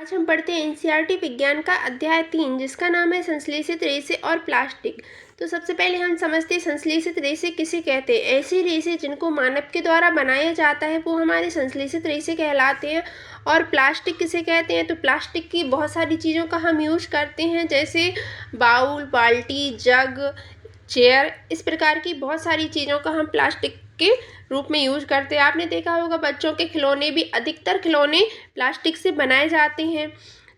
आज हम पढ़ते हैं एनसीईआरटी विज्ञान का अध्याय 3 जिसका नाम है संश्लेषित रेशे और प्लास्टिक। तो सबसे पहले हम समझते हैं संश्लेषित रेशे किसे कहते हैं। ऐसे रेशे जिनको मानव के द्वारा बनाया जाता है वो हमारे संश्लेषित रेशे कहलाते हैं। और प्लास्टिक किसे कहते हैं, तो प्लास्टिक की बहुत सारी चीज़ों का हम यूज़ करते हैं, जैसे बाउल, बाल्टी, जग, चेयर, इस प्रकार की बहुत सारी चीज़ों का हम प्लास्टिक के रूप में यूज करते हैं। आपने देखा होगा बच्चों के खिलौने भी, अधिकतर खिलौने प्लास्टिक से बनाए जाते हैं।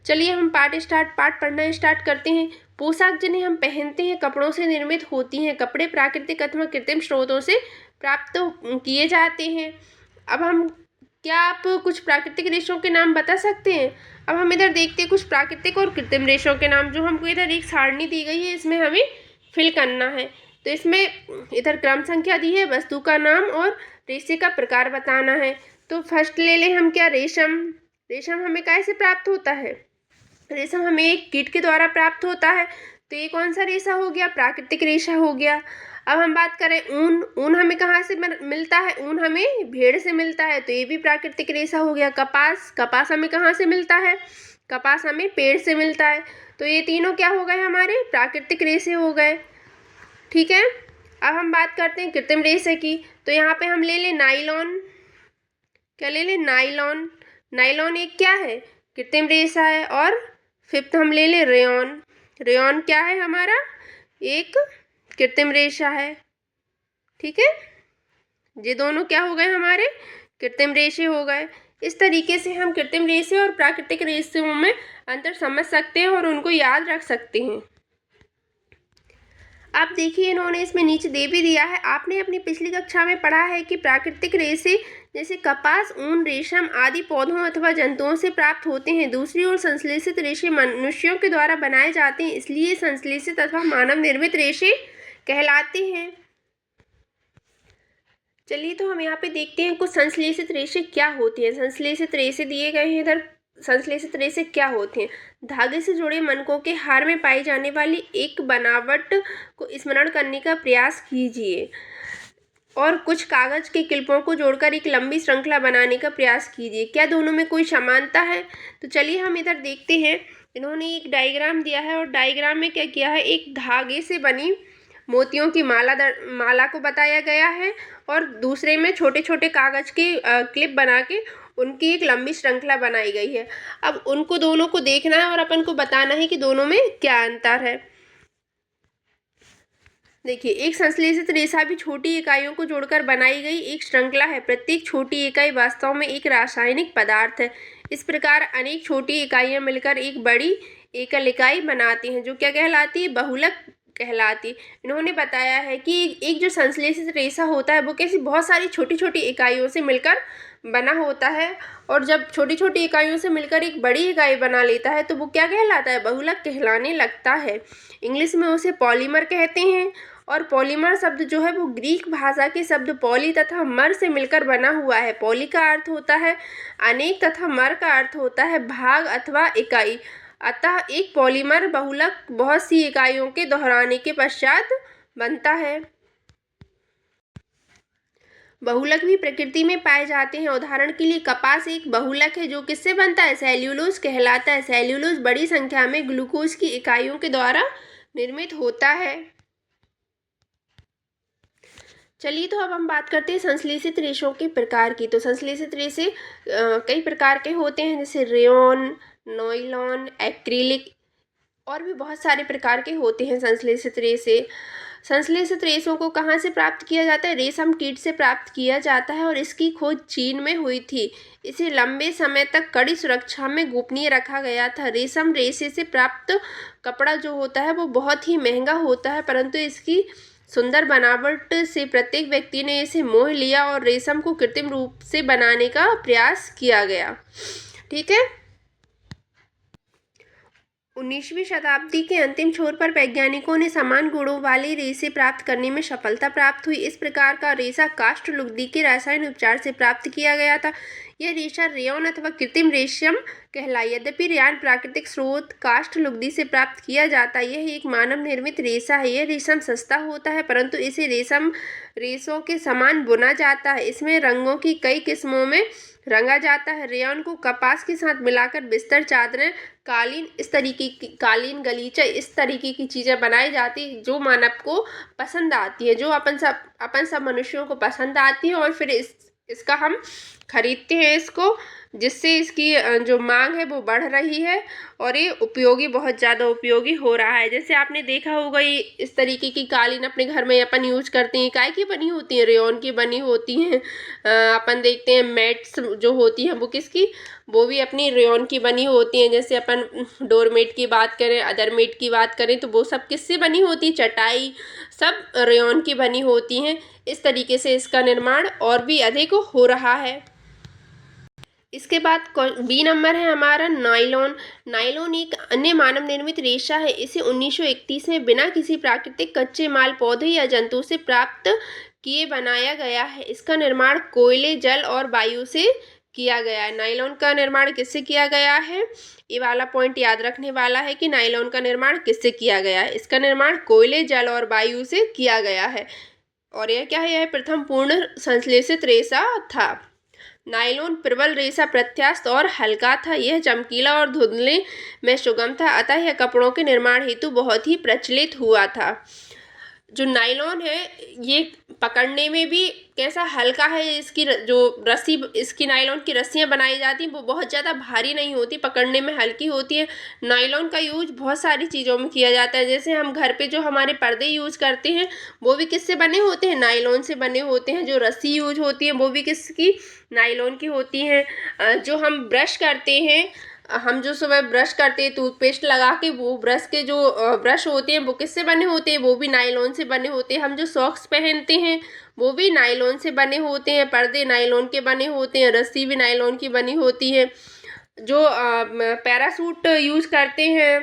चलिए हम पाठ पढ़ना स्टार्ट करते हैं। पोशाक जिन्हें हम पहनते हैं कपड़ों से निर्मित होती हैं। कपड़े प्राकृतिक अथवा कृत्रिम स्रोतों से प्राप्त किए जाते हैं। अब हम क्या आप कुछ प्राकृतिक रेशों के नाम बता सकते हैं। अब हम इधर देखते हैं कुछ प्राकृतिक और कृत्रिम रेशों के नाम, जो हमको इधर एक सारणी दी गई है, इसमें हमें फिल करना है। तो इसमें इधर क्रम संख्या दी है, वस्तु का नाम और रेशे का प्रकार बताना है। तो फर्स्ट ले लें हम क्या, रेशम। रेशम हमें कैसे प्राप्त होता है, रेशम हमें एक कीट के द्वारा प्राप्त होता है। तो ये कौन सा रेशा हो गया, प्राकृतिक रेशा हो गया। अब हम बात करें ऊन। ऊन हमें कहाँ से मिलता है, ऊन हमें भेड़ से मिलता है, तो ये भी प्राकृतिक रेशा हो गया। कपास, कपास हमें कहाँ से मिलता है, कपास हमें पेड़ से मिलता है। तो ये तीनों क्या हो गए, हमारे प्राकृतिक रेशे हो गए। ठीक है। अब हम बात करते हैं कृत्रिम रेशे की। तो यहाँ पे हम ले लें नाइलॉन। क्या ले लें, नाइलॉन। नाइलॉन एक क्या है, कृत्रिम रेशा है। और फिफ्थ हम ले लें रेयॉन। रेयॉन क्या है, हमारा एक कृत्रिम रेशा है। ठीक है, ये दोनों क्या हो गए, हमारे कृत्रिम रेशे हो गए। इस तरीके से हम कृत्रिम रेशे और प्राकृतिक रेशों में अंतर समझ सकते हैं और उनको याद रख सकते हैं। आप देखिए इन्होंने इसमें नीचे दे भी दिया है। आपने अपनी पिछली कक्षा में पढ़ा है कि प्राकृतिक रेशे जैसे कपास, ऊन, रेशम आदि पौधों अथवा जंतुओं से प्राप्त होते हैं। दूसरी ओर संश्लेषित रेशे मनुष्यों के द्वारा बनाए जाते हैं, इसलिए संश्लेषित अथवा मानव निर्मित रेशे कहलाते हैं। चलिए तो हम यहाँ पे देखते हैं कुछ संश्लेषित रेशे क्या होती है। संश्लेषित रेशे दिए गए हैं इधर। संश्लेषित रेशे क्या होते हैं, धागे से जुड़े मनकों के हार में पाई जाने वाली एक बनावट को स्मरण करने का प्रयास कीजिए और कुछ कागज के क्लिपों को जोड़कर एक लंबी श्रृंखला बनाने का प्रयास कीजिए। क्या दोनों में कोई समानता है, तो चलिए हम इधर देखते हैं। इन्होंने एक डायग्राम दिया है और डायग्राम में क्या किया है, एक धागे से बनी मोतियों की माला को बताया गया है और दूसरे में छोटे छोटे कागज के क्लिप बना के उनकी एक लंबी श्रृंखला बनाई गई है। अब उनको दोनों को देखना है और अपन को बताना है कि दोनों में क्या अंतर है। देखिए, एक संश्लेषित रेशा भी छोटी इकाइयों को जोड़कर बनाई गई एक श्रृंखला है। प्रत्येक छोटी इकाई वास्तव में एक रासायनिक पदार्थ है। इस प्रकार अनेक छोटी इकाइयां मिलकर एक बड़ी एकल इकाई बनाती हैं, जो क्या कहलाती है, बहुलक कहलाती। इन्होंने बताया है कि एक जो संश्लेषित रेशा होता है वो कैसी बहुत सारी छोटी छोटी इकाइयों से मिलकर बना होता है, और जब छोटी छोटी इकाइयों से मिलकर एक बड़ी इकाई बना लेता है तो वो क्या कहलाता है, बहुलक कहलाने लगता है। इंग्लिश में उसे पॉलीमर कहते हैं। और पॉलीमर शब्द जो है वो ग्रीक भाषा के शब्द पॉली तथा मर से मिलकर बना हुआ है। पॉली का अर्थ होता है अनेक तथा मर का अर्थ होता है भाग अथवा इकाई। अतः एक पॉलीमर बहुलक बहुत सी इकाइयों के दोहराने के पश्चात बनता है। बहुलक भी प्रकृति में पाए जाते हैं। उदाहरण के लिए कपास एक बहुलक है जो किससे बनता है, सेल्यूलोज कहलाता है। सेल्यूलोज बड़ी संख्या में ग्लूकोज की इकाइयों के द्वारा निर्मित होता है। चलिए तो अब हम बात करते हैं संश्लेषित रेशों के प्रकार की। तो संश्लेषित रेशे कई प्रकार के होते हैं, जैसे रेयॉन, नायलॉन, एक्रिलिक और भी बहुत सारे प्रकार के होते हैं संश्लेषित रेशे। संश्लेषित रेशों को कहाँ से प्राप्त किया जाता है, रेशम कीट से प्राप्त किया जाता है और इसकी खोज चीन में हुई थी। इसे लंबे समय तक कड़ी सुरक्षा में गोपनीय रखा गया था। रेशम रेशे से प्राप्त कपड़ा जो होता है वो बहुत ही महंगा होता है, परंतु इसकी सुंदर बनावट से प्रत्येक व्यक्ति ने इसे मोह लिया और रेशम को कृत्रिम रूप से बनाने का प्रयास किया गया। ठीक है। 19वीं शताब्दी के अंतिम छोर पर वैज्ञानिकों ने समान गुणों वाले रेशे प्राप्त करने में सफलता प्राप्त हुई। इस प्रकार का रेशा काष्ठ लुगदी के रासायनिक उपचार से प्राप्त किया गया था। यह रेशा रेयॉन अथवा कृत्रिम रेशम कहलाई। यद्यपि रेयॉन प्राकृतिक स्रोत काष्ठ लुगदी से प्राप्त किया जाता है, यह एक मानव निर्मित रेशा है। यह रेशम सस्ता होता है, परंतु इसे रेशम रेशों के समान बुना जाता है। इसमें रंगों की कई किस्मों में रंगा जाता है। रेयॉन को कपास के साथ मिलाकर बिस्तर, चादरें, कालीन, इस तरीके की कालीन, गलीचा, इस तरीके की चीज़ें बनाई जाती जो मानव को पसंद आती है, जो अपन सब मनुष्यों को पसंद आती है, और फिर इसका हम खरीदते हैं इसको, जिससे इसकी जो मांग है वो बढ़ रही है और ये उपयोगी, बहुत ज़्यादा उपयोगी हो रहा है। जैसे आपने देखा होगा, ये इस तरीके की कालीन अपने घर में अपन यूज करते हैं, काय की बनी होती हैं? रेयॉन की बनी होती हैं। अपन देखते हैं मैट्स जो होती हैं वो किसकी, वो भी अपनी रेयॉन की बनी होती हैं। जैसे अपन डोरमेट की बात करें, अदर मेट की बात करें, तो वो सब किससे बनी होती? चटाई सब रेयॉन की बनी होती हैं। इस तरीके से इसका निर्माण और भी अधिक हो रहा है। इसके बाद बी नंबर है हमारा नायलॉन। नायलॉन एक अन्य मानव निर्मित रेशा है। इसे 1931 में बिना किसी प्राकृतिक कच्चे माल, पौधे या जंतु से प्राप्त किए बनाया गया है। इसका निर्माण कोयले, जल और वायु से किया गया है। नायलॉन का निर्माण किससे किया गया है? ये वाला पॉइंट याद रखने वाला है कि नायलॉन का निर्माण किससे किया गया है। इसका निर्माण कोयले, जल और वायु से किया गया है। और यह क्या है? यह प्रथम पूर्ण संश्लेषित रेशा था। नायलॉन प्रबल रेशा, प्रत्यास्थ और हल्का था। यह चमकीला और धुंधले में सुगम था, अतः यह कपड़ों के निर्माण हेतु बहुत ही प्रचलित हुआ था। जो नायलॉन है ये पकड़ने में भी कैसा हल्का है। इसकी जो रस्सी, इसकी नायलॉन की रस्सियाँ बनाई जाती हैं वो बहुत ज़्यादा भारी नहीं होती, पकड़ने में हल्की होती है। नायलॉन का यूज बहुत सारी चीज़ों में किया जाता है। जैसे हम घर पे जो हमारे पर्दे यूज करते हैं वो भी किससे बने होते हैं? नायलॉन से बने होते हैं। जो रस्सी यूज होती है वो भी किसकी? नायलॉन की होती हैं। जो हम ब्रश करते हैं, हम जो सुबह ब्रश करते हैं टूथपेस्ट लगा के, वो ब्रश के जो ब्रश होते हैं वो किससे बने होते हैं? वो भी नायलॉन से बने होते हैं। हम जो सॉक्स पहनते हैं वो भी नायलॉन से बने होते हैं। पर्दे नायलॉन के बने होते हैं। रस्सी भी नायलॉन की बनी होती है। जो पैरासूट यूज करते हैं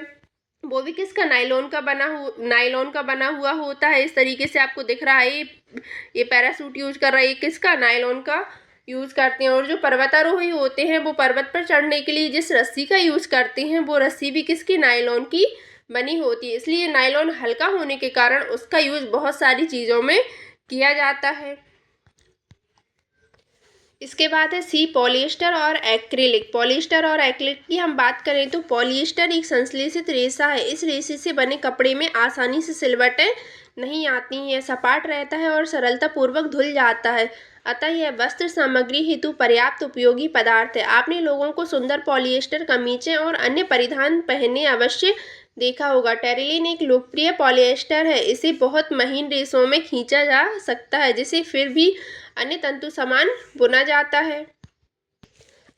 वो भी किसका? नायलॉन का बना हुआ होता है। इस तरीके से आपको दिख रहा है ये पैरासूट यूज कर रहा है, ये किसका? नायलॉन का यूज करते हैं। और जो पर्वतारोही होते हैं वो पर्वत पर चढ़ने के लिए जिस रस्सी का यूज करते हैं वो रस्सी भी किसकी? नायलॉन की बनी होती है। इसलिए नायलॉन हल्का होने के कारण उसका यूज बहुत सारी चीजों में किया जाता है। इसके बाद है सी, पॉलिएस्टर और एक्रिलिक। पॉलिएस्टर और एक्रिलिक की हम बात करें तो पॉलिएस्टर एक संश्लेषित रेशा है। इस रेशे से बने कपड़े में आसानी से सिलवटें नहीं आती हैं। यह सपाट रहता है और सरलता पूर्वक धुल जाता है, अतः यह वस्त्र सामग्री हेतु पर्याप्त उपयोगी पदार्थ है। आपने लोगों को सुंदर पॉलिएस्टर कमीजें और अन्य परिधान पहने अवश्य देखा होगा। टेरिलिन एक लोकप्रिय पॉलिएस्टर है। इसे बहुत महीन रेशों में खींचा जा सकता है, जिसे फिर भी अन्य तंतु समान बुना जाता है।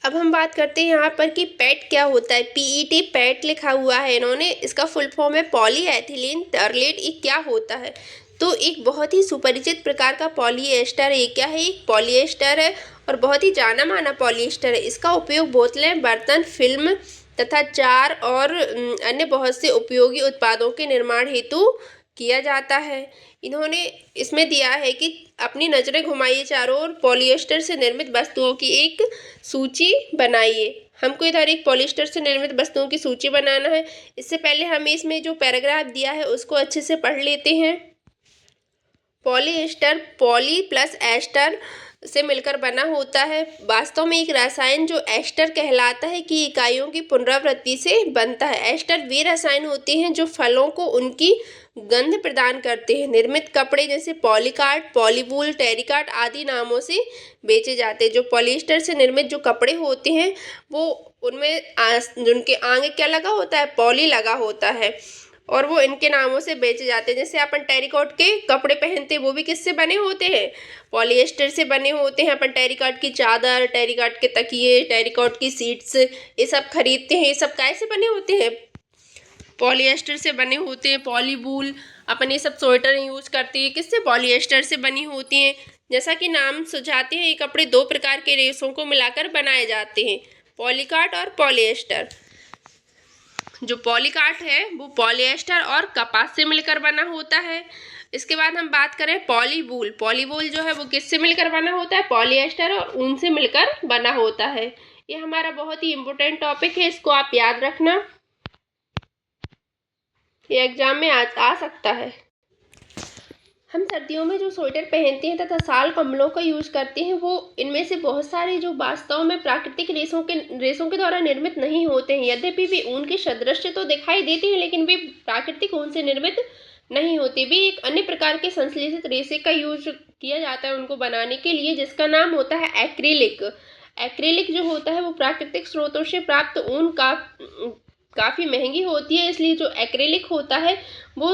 अब हम बात करते हैं यहाँ पर कि पैट क्या होता है। PET पैट लिखा हुआ है इन्होंने, इसका फुल फॉर्म है पॉलीएथिलीन टर्लेट। ये क्या होता है? तो एक बहुत ही सुपरिचित प्रकार का पॉलीएस्टर है। ये क्या है? एक पॉलीएस्टर है और बहुत ही जाना माना पॉलीएस्टर है। इसका उपयोग बोतलें, बर्तन, फिल्म तथा चार और अन्य बहुत से उपयोगी उत्पादों के निर्माण हेतु किया जाता है। इन्होंने इसमें दिया है कि अपनी नज़रें घुमाइए चारों ओर, पॉलिएस्टर से निर्मित वस्तुओं की एक सूची बनाइए। हमको इधर एक पॉलिएस्टर से निर्मित वस्तुओं की सूची बनाना है। इससे पहले हम इसमें जो पैराग्राफ दिया है उसको अच्छे से पढ़ लेते हैं। पॉलिएस्टर पॉली प्लस एस्टर से मिलकर बना होता है। वास्तव में एक रसायन जो एस्टर कहलाता है की इकाइयों की पुनरावृत्ति से बनता है। एस्टर वे रसायन होते हैं जो फलों को उनकी गंध प्रदान करते हैं। निर्मित कपड़े जैसे पॉलीकार्ड, पॉलीवूल, टेरिकाट आदि नामों से बेचे जाते हैं। जो पॉलिएस्टर से निर्मित जो कपड़े होते हैं वो उनमें उनके आगे क्या लगा होता है? पॉली लगा होता है और वो इनके नामों से बेचे जाते हैं। जैसे अपन टेरिकॉट के कपड़े पहनते हैं वो भी किससे बने होते हैं? पॉलिएस्टर से बने होते हैं। अपन टेरिकॉट की चादर, टेरिकॉट के तकिए, टेरिकॉट की सीट्स ये सब खरीदते हैं, ये सब कैसे बने होते हैं? पॉलिएस्टर से बने होते हैं। पॉलीवूल, अपन ये सब स्वेटर यूज करते हैं, किससे? पॉलिएस्टर से बनी होती हैं। जैसा कि नाम सुझाते हैं ये कपड़े दो प्रकार के रेशों को मिलाकर बनाए जाते हैं, पॉलीकाट और पॉलिएस्टर। जो पॉलीकाट है वो पॉलिएस्टर और कपास से मिलकर बना होता है। इसके बाद हम बात करें पॉलीवूल। पॉलीवूल जो है वो किससे मिलकर बना होता है? पॉलिएस्टर और ऊन से मिलकर बना होता है। ये हमारा बहुत ही इम्पोर्टेंट टॉपिक है, इसको आप याद रखना, ये एग्जाम में आ सकता है। हम सर्दियों में जो स्वेटर पहनते हैं तथा शाल कम्बलों का यूज करते हैं, वो इनमें से बहुत सारे जो वास्तव में प्राकृतिक रेशों के द्वारा निर्मित नहीं होते हैं। यद्यपि वे ऊन के सदृश तो दिखाई देते हैं, लेकिन वे प्राकृतिक ऊन से निर्मित नहीं होते। वे एक अन्य प्रकार के संश्लेषित रेशे का यूज किया जाता है उनको बनाने के लिए, जिसका नाम होता है एक्रिलिक। एक्रिलिक जो होता है वो प्राकृतिक स्रोतों से प्राप्त ऊन का काफ़ी महंगी होती है, इसलिए जो एक्रिलिक होता है वो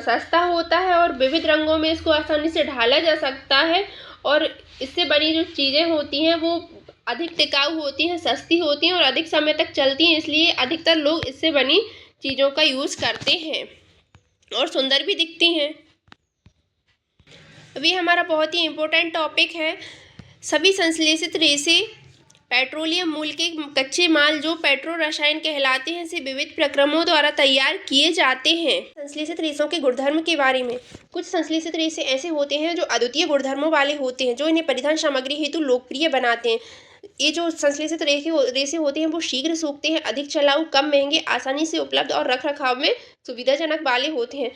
सस्ता होता है और विविध रंगों में इसको आसानी से ढाला जा सकता है। और इससे बनी जो चीज़ें होती हैं वो अधिक टिकाऊ होती हैं, सस्ती होती हैं और अधिक समय तक चलती हैं, इसलिए अधिकतर लोग इससे बनी चीज़ों का यूज़ करते हैं और सुंदर भी दिखती हैं। अभी हमारा बहुत ही इम्पोर्टेंट टॉपिक है, सभी संश्लेषित रेशे पेट्रोलियम मूल के कच्चे माल जो पेट्रो रसायन कहलाते हैं से विविध प्रक्रमों द्वारा तैयार किए जाते हैं। संश्लेषित रेशों के गुणधर्म के बारे में, कुछ संश्लेषित रेशे ऐसे होते हैं जो अद्वितीय गुणधर्मों वाले होते हैं, जो इन्हें परिधान सामग्री हेतु लोकप्रिय बनाते हैं। ये जो संश्लेषित रेशे होते हैं वो शीघ्र सूखते हैं, अधिक चलाऊ, कम महंगे, आसानी से उपलब्ध और रख रखाव में सुविधाजनक वाले होते हैं।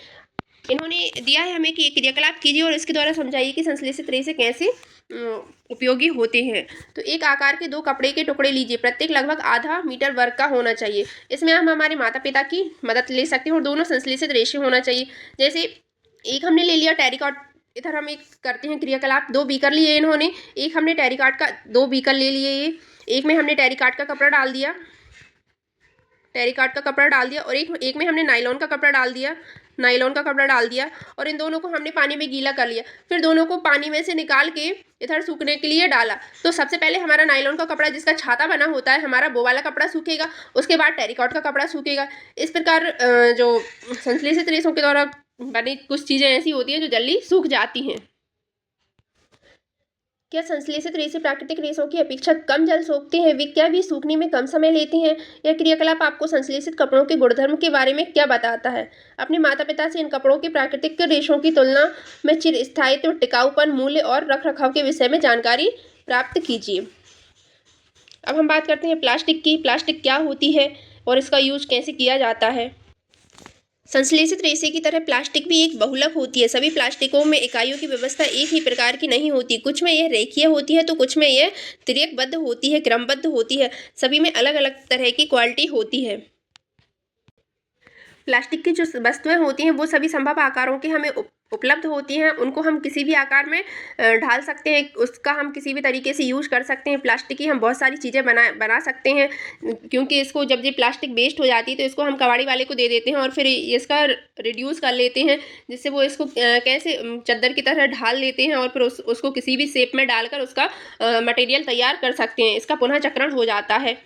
इन्होंने दिया है हमें कि एक क्रियाकलाप कीजिए और इसके द्वारा समझाइए कि संश्लेषित रेशे कैसे उपयोगी होते हैं। तो एक आकार के 2 कपड़े के टुकड़े लीजिए, प्रत्येक लगभग आधा मीटर वर्ग का होना चाहिए। इसमें हम हमारे माता पिता की मदद ले सकते हैं और दोनों संश्लेषित रेशे होना चाहिए। जैसे एक हमने ले लिया टेरिकॉट, इधर हम एक करते हैं क्रियाकलाप, 2 बीकर लिए इन्होंने, एक हमने टेरिकॉट का 2 बीकर ले लिए, ये एक में हमने टेरिकॉट का कपड़ा डाल दिया, टेरिकॉट का कपड़ा डाल दिया और एक में हमने नायलॉन का कपड़ा डाल दिया, नायलॉन का कपड़ा डाल दिया और इन दोनों को हमने पानी में गीला कर लिया। फिर दोनों को पानी में से निकाल के इधर सूखने के लिए डाला। तो सबसे पहले हमारा नायलॉन का कपड़ा जिसका छाता बना होता है हमारा, वो वाला कपड़ा सूखेगा, उसके बाद टेरिकॉट का कपड़ा सूखेगा। इस प्रकार जो संश्लेषित रेशों के द्वारा बनी कुछ चीज़ें ऐसी होती हैं जो जल्दी सूख जाती हैं। क्या संश्लेषित रेशे प्राकृतिक रेशों की अपेक्षा कम जल सोखते हैं? वे क्या भी सूखने में कम समय लेते हैं? यह क्रियाकलाप आपको संश्लेषित कपड़ों के गुणधर्म के बारे में क्या बताता है? अपने माता पिता से इन कपड़ों के प्राकृतिक रेशों की तुलना में चिरस्थायित्व, टिकाऊपन, मूल्य और रखरखाव के विषय में जानकारी प्राप्त कीजिए। अब हम बात करते हैं प्लास्टिक की। प्लास्टिक क्या होती है और इसका यूज कैसे किया जाता है? संश्लेषित रेशे की तरह प्लास्टिक भी एक बहुलक होती है। सभी प्लास्टिकों में इकाइयों की व्यवस्था एक ही प्रकार की नहीं होती। कुछ में यह रेखीय होती है तो कुछ में यह तिर्यकबद्ध होती है, क्रमबद्ध होती है। सभी में अलग अलग तरह की क्वालिटी होती है। प्लास्टिक की जो वस्तुएं होती हैं वो सभी संभव आकारों की हमें उपलब्ध होती हैं। उनको हम किसी भी आकार में ढाल सकते हैं, उसका हम किसी भी तरीके से यूज़ कर सकते हैं। प्लास्टिक की हम बहुत सारी चीज़ें बना सकते हैं, क्योंकि इसको जब ये प्लास्टिक वेस्ट हो जाती है तो इसको हम कबाड़ी वाले को दे देते हैं और फिर इसका रिड्यूस कर लेते हैं, जिससे वो इसको कैसे चद्दर की तरह ढाल लेते हैं और फिर उसको किसी भी शेप में डालकर उसका मटेरियल तैयार कर सकते हैं। इसका पुनः चक्रण हो जाता है।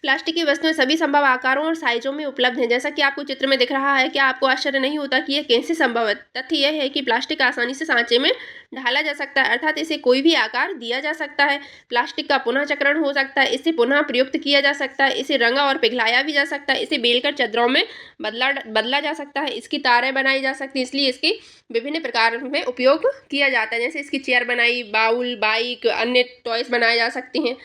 प्लास्टिक की वस्तुएं सभी संभव आकारों और साइजों में उपलब्ध हैं, जैसा कि आपको चित्र में दिख रहा है। क्या आपको आश्चर्य नहीं होता कि यह कैसे संभव है? तथ्य यह है कि प्लास्टिक आसानी से सांचे में ढाला जा सकता है, अर्थात इसे कोई भी आकार दिया जा सकता है। प्लास्टिक का पुनः चक्रण हो सकता है, इसे पुनः प्रयुक्त किया जा सकता है, इसे रंगा और पिघलाया भी जा सकता है, इसे बेलकर चद्दरों में बदला जा सकता है, इसकी तारें बनाई जा सकती हैं, इसलिए इसके विभिन्न प्रकार में उपयोग किया जाता है। जैसे इसकी चेयर बनाई, बाउल, बाइक, अन्य टॉयज बनाए जा सकते हैं।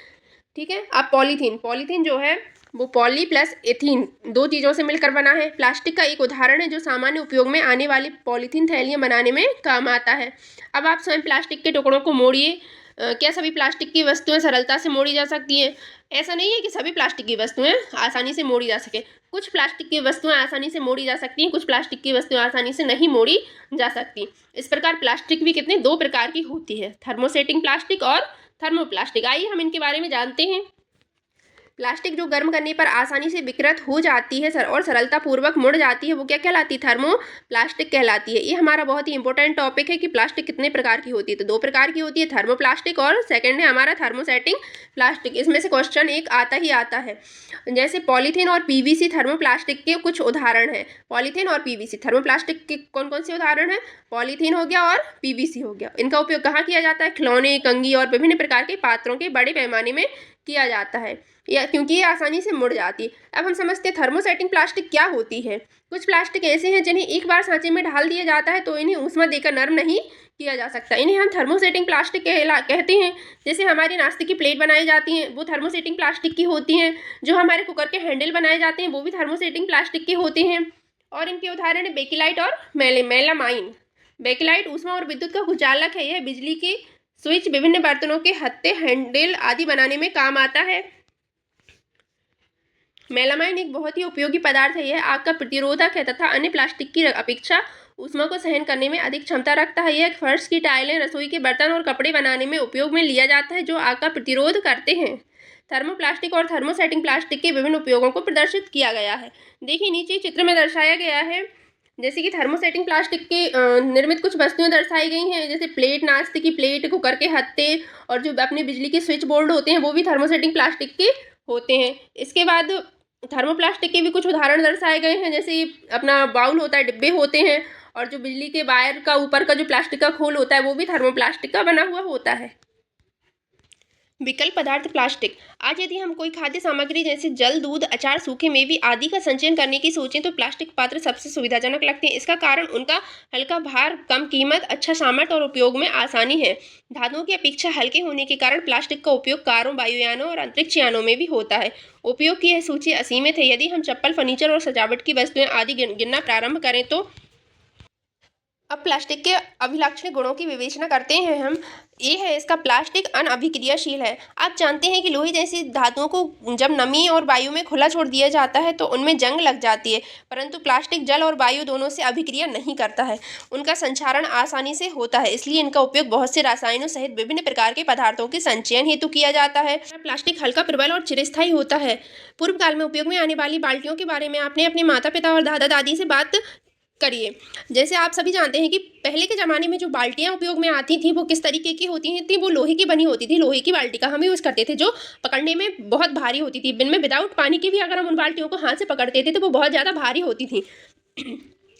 ठीक है। अब पॉलीथीन जो है वो पॉली प्लस एथीन 2 चीज़ों से मिलकर बना है। प्लास्टिक का एक उदाहरण है जो सामान्य उपयोग में आने वाली पॉलीथीन थैलियाँ बनाने में काम आता है। अब आप स्वयं प्लास्टिक के टुकड़ों को मोड़िए। क्या सभी प्लास्टिक की वस्तुएं सरलता से मोड़ी जा सकती हैं? ऐसा नहीं है कि सभी प्लास्टिक की वस्तुएं आसानी से मोड़ी जा सके। कुछ प्लास्टिक की वस्तुएं आसानी से मोड़ी जा सकती हैं, कुछ प्लास्टिक की वस्तुएं आसानी से नहीं मोड़ी जा सकती। इस प्रकार प्लास्टिक भी कितने 2 प्रकार की होती है, थर्मोसेटिंग प्लास्टिक और थर्मोप्लास्टिक। आइए हम इनके बारे में जानते हैं। प्लास्टिक जो गर्म करने पर आसानी से विकृत हो जाती है और सरलतापूर्वक मुड़ जाती है, वो क्या कहलाती है? थर्मोप्लास्टिक कहलाती है। ये हमारा बहुत ही इंपॉर्टेंट टॉपिक है कि प्लास्टिक कितने प्रकार की होती है। तो 2 प्रकार की होती है, थर्मोप्लास्टिक और सेकंड है हमारा थर्मोसेटिंग प्लास्टिक। इसमें से क्वेश्चन एक आता ही आता है। जैसे पॉलीथीन और पीवीसी थर्मोप्लास्टिक के कुछ उदाहरण हैं। पॉलीथीन और पीवीसी थर्मोप्लास्टिक के कौन कौन से उदाहरण हैं? पॉलीथीन हो गया और पीवीसी हो गया। इनका उपयोग कहाँ किया जाता है? खिलौने, कंघी और विभिन्न प्रकार के पात्रों के बड़े पैमाने में किया जाता है, या क्योंकि ये आसानी से मुड़ जाती है। अब हम समझते हैं थर्मोसेटिंग प्लास्टिक क्या होती है। कुछ प्लास्टिक ऐसे हैं जिन्हें एक बार सांचे में ढाल दिया जाता है तो इन्हें ऊष्मा देकर नरम नहीं किया जा सकता। इन्हें हम थर्मोसेटिंग प्लास्टिक कहते हैं। जैसे हमारी नाश्ते की प्लेट बनाई जाती हैं वो थर्मोसेटिंग प्लास्टिक की होती हैं। जो हमारे कुकर के हैंडल बनाए जाते हैं वो भी थर्मोसेटिंग प्लास्टिक के होते हैं। और इनके उदाहरण है बेकिलाइट और मेलामाइन। बैकलाइट ऊष्मा और विद्युत का कुचालक है। यह बिजली के स्विच, विभिन्न बर्तनों के हत्थे, हैंडल आदि बनाने में काम आता है। मेलामाइन एक बहुत ही उपयोगी पदार्थ है। यह आग का प्रतिरोधक है तथा अन्य प्लास्टिक की अपेक्षा ऊष्मा को सहन करने में अधिक क्षमता रखता है। यह फर्श की टाइलें, रसोई के बर्तन और कपड़े बनाने में उपयोग में लिया जाता है जो आग का प्रतिरोध करते हैं। थर्मोप्लास्टिक और थर्मोसेटिंग प्लास्टिक के विभिन्न उपयोगों को प्रदर्शित किया गया है। देखिए नीचे चित्र में दर्शाया गया है, जैसे कि थर्मोसेटिंग प्लास्टिक के निर्मित कुछ वस्तुएं दर्शाई गई हैं, जैसे प्लेट, नाश्ते की प्लेट, कुकर के हत्थे और जो अपने बिजली के स्विच बोर्ड होते हैं वो भी थर्मोसेटिंग प्लास्टिक के होते हैं। इसके बाद थर्मोप्लास्टिक के भी कुछ उदाहरण दर्शाए गए हैं, जैसे अपना बाउल होता है, डिब्बे होते हैं, और जो बिजली के वायर का ऊपर का जो प्लास्टिक का खोल होता है वो भी थर्मोप्लास्टिक का बना हुआ होता है। विकल्प पदार्थ प्लास्टिक। आज यदि हम कोई खाद्य सामग्री जैसे जल, दूध, अचार, सूखे मेवे आदि का संचयन करने की सोचें तो प्लास्टिक पात्र सबसे सुविधाजनक लगते हैं। इसका कारण उनका हल्का भार, कम कीमत, अच्छा सामर्थ्य और उपयोग में आसानी है। धातुओं की अपेक्षा हल्के होने के कारण प्लास्टिक का उपयोग कारों, वायुयानों और अंतरिक्ष यानों में भी होता है। उपयोग की यह सूची असीमित है। यदि हम चप्पल, फर्नीचर और सजावट की वस्तुएं आदि गिनना प्रारंभ करें तो अब प्लास्टिक के अभिलक्षणिक गुणों की विवेचना करते हैं हम। ये है इसका, प्लास्टिक अनअभिक्रियाशील है। आप जानते हैं कि लोहे जैसी धातुओं को जब नमी और वायु में खुला छोड़ दिया जाता है तो उनमें जंग लग जाती है, परंतु प्लास्टिक जल और वायु दोनों से अभिक्रिया नहीं करता है। उनका संक्षारण आसानी से होता है, इसलिए इनका उपयोग बहुत से रसायनों सहित विभिन्न प्रकार के पदार्थों के संचयन हेतु किया जाता है। प्लास्टिक हल्का, प्रबल और चिरस्थायी होता है। पूर्व काल में उपयोग में आने वाली बाल्टियों के बारे में आपने अपने माता पिता और दादा दादी से बात करिए। जैसे आप सभी जानते हैं कि पहले के ज़माने में जो बाल्टियाँ उपयोग में आती थी वो किस तरीके की होती थी, वो लोहे की बनी होती थी। लोहे की बाल्टी का हम यूज़ करते थे जो पकड़ने में बहुत भारी होती थी। बिन में विदाउट पानी की भी अगर हम उन बाल्टियों को हाथ से पकड़ते थे तो वो बहुत ज़्यादा भारी होती थी।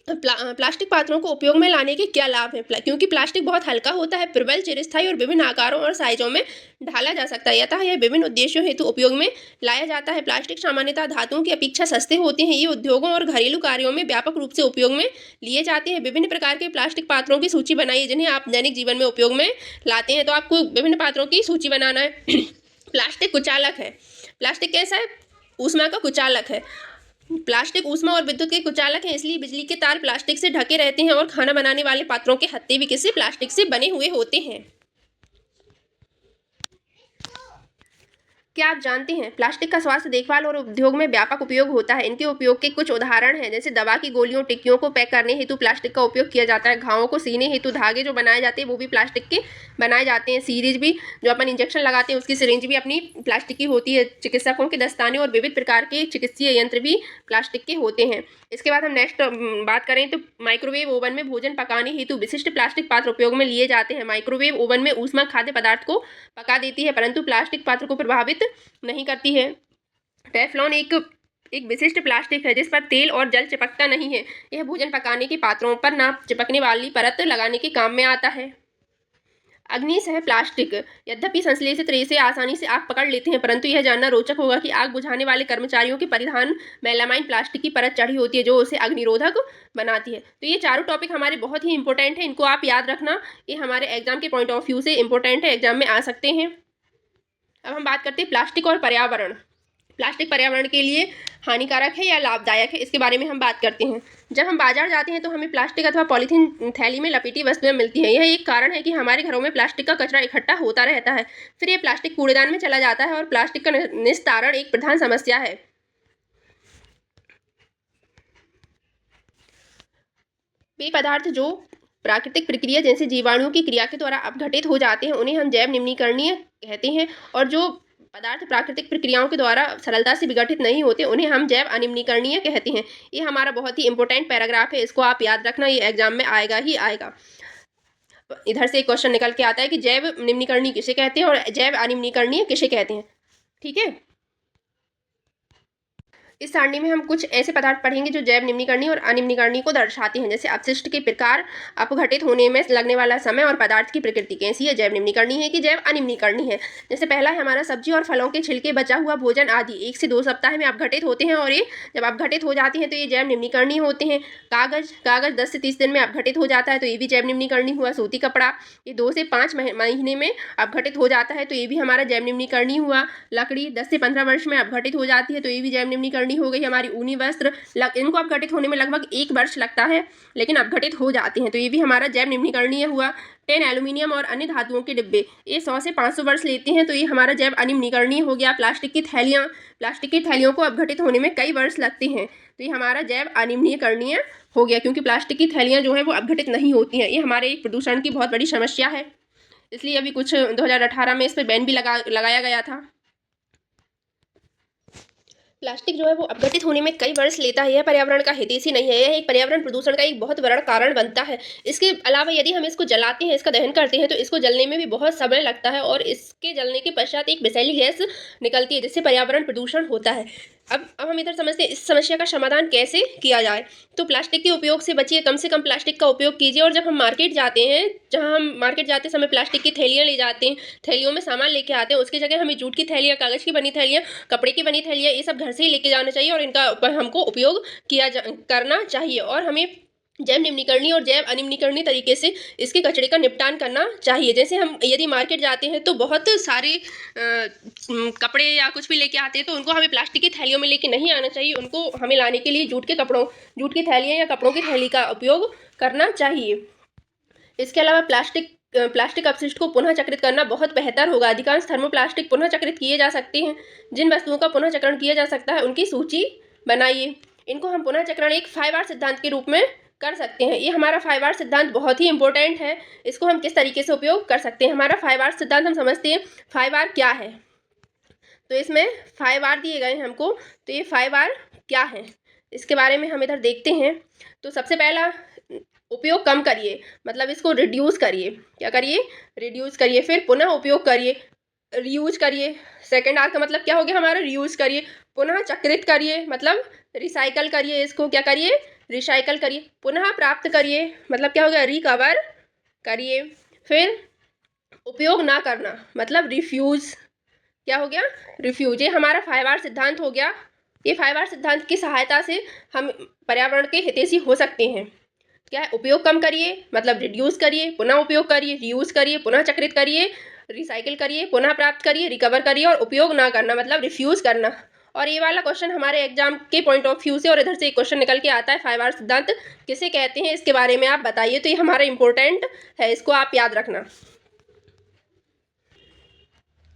प्लास्टिक पात्रों को उपयोग में लाने के क्या लाभ है? क्योंकि प्लास्टिक बहुत हल्का होता है, प्रबल, चिरस्थायी और विभिन्न आकारों और साइजों में ढाला जा सकता है, अतः यह विभिन्न उद्देश्यों हेतु उपयोग में लाया जाता है। प्लास्टिक सामान्यतः धातुओं की अपेक्षा सस्ते होते हैं। ये उद्योगों और घरेलू कार्यों में व्यापक रूप से उपयोग में लिए जाते हैं। विभिन्न प्रकार के प्लास्टिक पात्रों की सूची बनाइए जिन्हें आप दैनिक जीवन में उपयोग में लाते हैं। तो आपको विभिन्न पात्रों की सूची बनाना है। प्लास्टिक कुचालक है। प्लास्टिक कैसा है? ऊष्मा का कुचालक है। प्लास्टिक ऊष्मा और विद्युत के कुचालक हैं, इसलिए बिजली के तार प्लास्टिक से ढके रहते हैं और खाना बनाने वाले पात्रों के हत्थे भी किसी प्लास्टिक से बने हुए होते हैं। क्या आप जानते हैं प्लास्टिक का स्वास्थ्य देखभाल और उद्योग में व्यापक उपयोग होता है? इनके उपयोग के कुछ उदाहरण हैं, जैसे दवा की गोलियों, टिक्कियों को पैक करने हेतु प्लास्टिक का उपयोग किया जाता है। घावों को सीने हेतु धागे जो बनाए जाते हैं वो भी प्लास्टिक के बनाए जाते हैं। सीरीज भी, जो अपन इंजेक्शन लगाते हैं उसकी सिरिंज भी अपनी प्लास्टिक की होती है। चिकित्सकों के दस्ताने और विविध प्रकार के चिकित्सीय यंत्र भी प्लास्टिक के होते हैं। इसके बाद हम नेक्स्ट बात करें तो माइक्रोवेव ओवन में भोजन पकाने हेतु विशिष्ट प्लास्टिक पात्र उपयोग में लिए जाते हैं। माइक्रोवेव ओवन में ऊष्मा खाद्य पदार्थ को पका देती है, परंतु प्लास्टिक पात्र को प्रभावित नहीं करती है। टेफ्लॉन एक विशिष्ट प्लास्टिक है जिस पर तेल और जल चिपकता नहीं है। यह भोजन पकाने के पात्रों पर ना चिपकने वाली परत लगाने के काम में आता है। अग्निश है प्लास्टिक। यद्यपि संश्लेषित रेसे आसानी से आग पकड़ लेते हैं, परंतु यह जानना रोचक होगा कि आग बुझाने वाले कर्मचारियों के परिधान मेलामाइन प्लास्टिक की परत चढ़ी होती है जो उसे अग्निरोधक बनाती है। तो ये चारों टॉपिक हमारे बहुत ही इंपॉर्टेंट है, इनको आप याद रखना। ये हमारे एग्जाम के पॉइंट ऑफ व्यू से इंपॉर्टेंट है, एग्जाम में आ सकते हैं। अब हम बात करते हैं प्लास्टिक और पर्यावरण। प्लास्टिक पर्यावरण के लिए हानिकारक है या लाभदायक है, इसके बारे में हम बात करते हैं। जब हम बाजार जाते हैं तो हमें प्लास्टिक अथवा पॉलीथीन थैली में लपेटी वस्तुएं मिलती हैं। यह एक कारण है कि हमारे घरों में प्लास्टिक का कचरा इकट्ठा होता रहता है, फिर यह प्लास्टिक कूड़ेदान में चला जाता है और प्लास्टिक का निस्तारण एक प्रधान समस्या है। वे पदार्थ जो प्राकृतिक प्रक्रिया जैसे जीवाणुओं की क्रिया के द्वारा अपघटित हो जाते हैं उन्हें हम जैव निम्नीकरणीय कहते हैं, और जो पदार्थ प्राकृतिक प्रक्रियाओं के द्वारा सरलता से विघटित नहीं होते उन्हें हम जैव अनिम्नीकरणीय कहते हैं। ये हमारा बहुत ही इंपॉर्टेंट पैराग्राफ है, इसको आप याद रखना, ये एग्जाम में आएगा ही आएगा। इधर से एक क्वेश्चन निकल के आता है कि जैव निम्नीकरणीय किसे कहते हैं और जैव अनिम्नीकरणीय किसे कहते हैं। ठीक है, इस सारणी में हम कुछ ऐसे पदार्थ पढ़ेंगे जो जैव निम्नीकरणीय और अनिम्नीकरणीय को दर्शाते हैं, जैसे अपशिष्ट के प्रकार, अपघटित होने में लगने वाला समय और पदार्थ की प्रकृति कैसी है, जैव निम्नीकरणीय है कि जैव अनिम्नीकरणीय है। जैसे पहला है हमारा सब्जी और फलों के छिलके, बचा हुआ भोजन आदि 1 से 2 सप्ताह में अपघटित होते हैं और ये जब अपघटित हो जाते हैं तो ये जैव निम्नीकरणीय होते हैं। कागज 10 से 30 दिन में अपघटित हो जाता है तो ये भी जैव निम्नीकरणीय हुआ। सूती कपड़ा ये 2 से 5 महीने में अपघटित हो जाता है तो ये भी हमारा जैव निम्नीकरणीय हुआ। लकड़ी 10 से 15 वर्ष में अपघटित हो जाती है तो ये भी जैव निम्नीकरणीय करनी हो गई, हमारी ऊनी वस्त्र, इनको अपघटित होने में लगभग 1 वर्ष लगता है, लेकिन अपघटित हो जाते हैं। तो ये भी हमारा जैव निम्नीकरणीय हुआ। टिन, एल्यूमिनियम और अन्य धातुओं के डिब्बे, ये 100 से 500 वर्ष लेते हैं, तो ये हमारा जैव अनिम्नीकरणीय हो गया। प्लास्टिक की थैलियों को अपघटित होने में कई वर्ष लगते हैं, तो ये हमारा जैव अनिम्नीकरणीय हो गया, क्योंकि प्लास्टिक की थैलियाँ जो हैं वो अपघटित नहीं होती हैं। ये हमारे प्रदूषण की बहुत बड़ी समस्या है, इसलिए अभी कुछ 2018 में इस पर बैन भी लगाया गया था। प्लास्टिक जो है वो अपघटित होने में कई वर्ष लेता है। यह पर्यावरण का हितैषी नहीं है, यह एक पर्यावरण प्रदूषण का एक बहुत बड़ा कारण बनता है। इसके अलावा यदि हम इसको जलाते हैं, इसका दहन करते हैं, तो इसको जलने में भी बहुत समय लगता है और इसके जलने के पश्चात एक विषैली गैस निकलती है, जिससे पर्यावरण प्रदूषण होता है। अब हम इधर समझते हैं इस समस्या का समाधान कैसे किया जाए। तो प्लास्टिक के उपयोग से बचिए, कम से कम प्लास्टिक का उपयोग कीजिए। और जब हम मार्केट जाते हैं, जहाँ हम मार्केट जाते समय प्लास्टिक की थैलियाँ ले जाते हैं, थैलियों में सामान लेके आते हैं, उसकी जगह हमें जूट की थैलियाँ, कागज़ की बनी थैलियाँ, कपड़े की बनी थैलियाँ, ये सब घर से ही लेके जाना चाहिए और इनका हमको उपयोग करना चाहिए। और हमें जैव निम्नीकरणीय और जैव अनिम्नीकरणीय तरीके से इसके कचरे का निपटान करना चाहिए। जैसे हम यदि मार्केट जाते हैं तो बहुत सारे कपड़े या कुछ भी लेके आते हैं, तो उनको हमें प्लास्टिक की थैलियों में लेके नहीं आना चाहिए। उनको हमें लाने के लिए जूट की थैलियाँ या कपड़ों की थैली का उपयोग करना चाहिए। इसके अलावा प्लास्टिक अपशिष्ट को पुनः चक्रित करना बहुत बेहतर होगा। अधिकांश थर्मोप्लास्टिक पुनः चक्रित किए जा सकते हैं। जिन वस्तुओं का पुनः चक्रण किया जा सकता है उनकी सूची बनाइए। इनको हम पुनः चक्रण एक 5R सिद्धांत के रूप में कर सकते हैं। ये हमारा 5R सिद्धांत बहुत ही इंपॉर्टेंट है। इसको हम किस तरीके से उपयोग कर सकते हैं। हमारा 5R सिद्धांत हम समझते हैं। 5R क्या है, तो इसमें 5R दिए गए हैं हमको, तो ये 5R क्या है इसके बारे में हम इधर देखते हैं। तो सबसे पहला, उपयोग कम करिए, मतलब इसको रिड्यूस करिए। क्या करिए? रिड्यूस करिए। फिर पुनः उपयोग करिए, रीयूज करिए। सेकेंड आर का मतलब क्या हो गया हमारा? रीयूज करिए। पुनः चक्रित करिए, मतलब रिसाइकल करिए। इसको क्या करिए? रिसाइकल करिए। पुनः प्राप्त करिए, मतलब क्या हो गया? रिकवर करिए। फिर उपयोग ना करना, मतलब रिफ्यूज। क्या हो गया? रिफ्यूज। ये हमारा 5R सिद्धांत हो गया। ये 5R सिद्धांत की सहायता से हम पर्यावरण के हितैषी हो सकते हैं। क्या है? उपयोग कम करिए, मतलब रिड्यूस करिए, पुनः उपयोग करिए, रीयूज करिए, पुनः चक्रित करिए, रिसाइकिल करिए, पुनः प्राप्त करिए, रिकवर करिए, और उपयोग ना करना मतलब रिफ्यूज करना। और ये वाला क्वेश्चन हमारे एग्जाम के पॉइंट ऑफ व्यू से और इधर से एक क्वेश्चन निकल के आता है। 5R सिद्धांत किसे कहते हैं, इसके बारे में आप बताइए। तो ये हमारा इंपॉर्टेंट है, इसको आप याद रखना।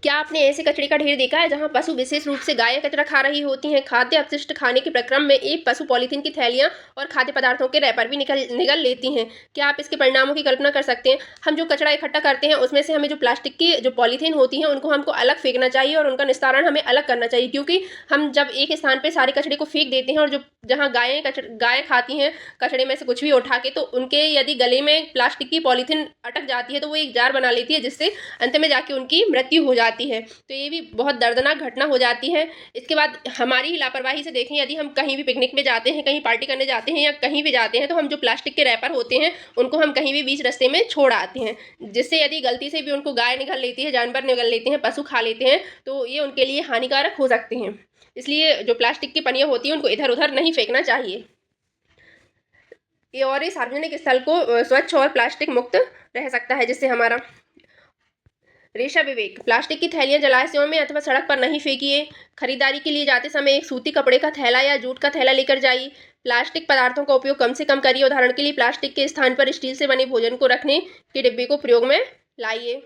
क्या आपने ऐसे कचरे का ढेर देखा है जहां पशु, विशेष रूप से गायें, कचरा खा रही होती हैं? खाद्य अपशिष्ट खाने के प्रक्रम में एक पशु पॉलीथीन की थैलियां और खाद्य पदार्थों के रैपर भी निगल लेती हैं। क्या आप इसके परिणामों की कल्पना कर सकते हैं? हम जो कचरा इकट्ठा करते हैं उसमें से हमें जो प्लास्टिक की जो पॉलीथीन होती हैं उनको हमको अलग फेंकना चाहिए और उनका निस्तारण हमें अलग करना चाहिए, क्योंकि हम जब एक स्थान पर सारे कचरे को फेंक देते हैं और जो जहाँ गायें खाती हैं कचरे में से कुछ भी उठा के, तो उनके यदि गले में प्लास्टिक की पॉलीथीन अटक जाती है तो वो एक जार बना लेती है, जिससे अंत में जाके उनकी मृत्यु हो जाती है। तो ये भी बहुत दर्दनाक घटना हो जाती है। इसके बाद हमारी ही लापरवाही से देखें, यदि हम कहीं भी पिकनिक में जाते हैं, कहीं पार्टी करने जाते हैं या कहीं भी जाते हैं, तो हम जो प्लास्टिक के रैपर होते हैं उनको हम कहीं भी बीच रास्ते में छोड़ आते हैं, जिससे यदि गलती से भी उनको गाय निगल लेती है, जानवर निगल लेते हैं, पशु खा लेते हैं, तो ये उनके लिए हानिकारक हो सकते हैं। इसलिए जो प्लास्टिक की पनियाँ होती हैं उनको इधर उधर नहीं फेंकना चाहिए। ये सार्वजनिक स्थल को स्वच्छ और प्लास्टिक मुक्त रह सकता है, जिससे हमारा रेशा विवेक। प्लास्टिक की थैलियां जलाशयों में अथवा सड़क पर नहीं फेंकिए। खरीदारी के लिए जाते समय एक सूती कपड़े का थैला या जूट का थैला लेकर जाइए। प्लास्टिक पदार्थों का उपयोग कम से कम करिए। उदाहरण के लिए प्लास्टिक के स्थान पर स्टील से बने भोजन को रखने के डिब्बे को प्रयोग में लाइए।